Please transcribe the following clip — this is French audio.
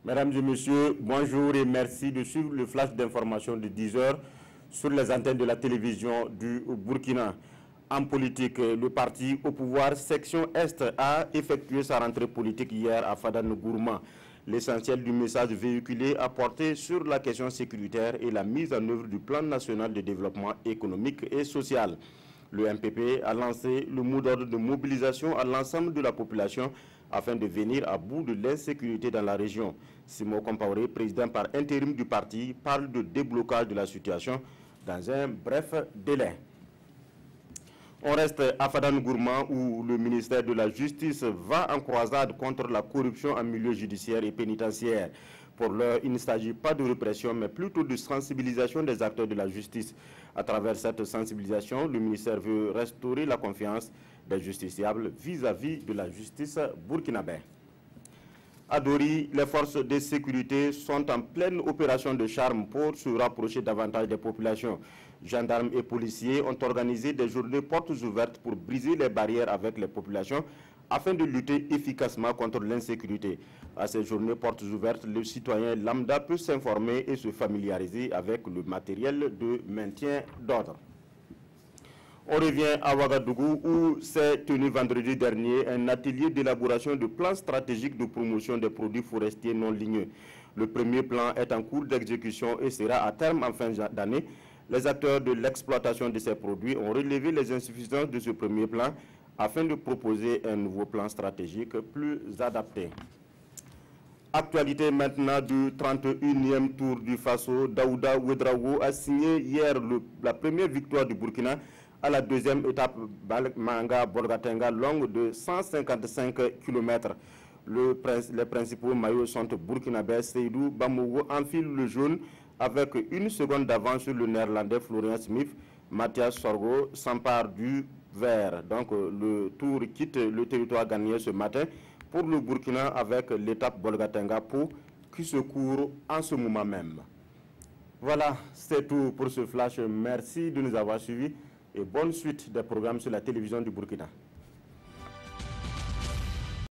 Mesdames et messieurs, bonjour et merci de suivre le flash d'information de 10 heures sur les antennes de la télévision du Burkina. En politique, le parti au pouvoir section Est a effectué sa rentrée politique hier à Fadane-Gourma. L'essentiel du message véhiculé a porté sur la question sécuritaire et la mise en œuvre du plan national de développement économique et social. Le MPP a lancé le mot d'ordre de mobilisation à l'ensemble de la population afin de venir à bout de l'insécurité dans la région. Simon Compaoré, président par intérim du parti, parle de déblocage de la situation dans un bref délai. On reste à Fadane-Gourma où le ministère de la Justice va en croisade contre la corruption en milieu judiciaire et pénitentiaire. Pour l'heure, il ne s'agit pas de répression, mais plutôt de sensibilisation des acteurs de la justice. À travers cette sensibilisation, le ministère veut restaurer la confiance des justiciables vis-à-vis de la justice burkinabé. À Dori, les forces de sécurité sont en pleine opération de charme pour se rapprocher davantage des populations. Gendarmes et policiers ont organisé des journées portes ouvertes pour briser les barrières avec les populations afin de lutter efficacement contre l'insécurité. À ces journées portes ouvertes, le citoyen lambda peut s'informer et se familiariser avec le matériel de maintien d'ordre. On revient à Ouagadougou où s'est tenu vendredi dernier un atelier d'élaboration de plans stratégiques de promotion des produits forestiers non ligneux. Le premier plan est en cours d'exécution et sera à terme en fin d'année. Les acteurs de l'exploitation de ces produits ont relevé les insuffisances de ce premier plan afin de proposer un nouveau plan stratégique plus adapté. Actualité maintenant du 31e tour du Faso, Daouda Ouedraogo a signé hier la première victoire du Burkina à la deuxième étape Manga-Bolgatenga longue de 155 km. Les principaux maillots sont burkinabés. Seydou Bamougo enfile le jaune avec une seconde d'avance sur le néerlandais Florian Smith. Mathias Sorgo s'empare du vert. Donc le tour quitte le territoire gagné ce matin pour le Burkina avec l'étape Bolgatenga qui se court en ce moment même. Voilà, c'est tout pour ce flash. Merci de nous avoir suivis et bonne suite des programmes sur la télévision du Burkina.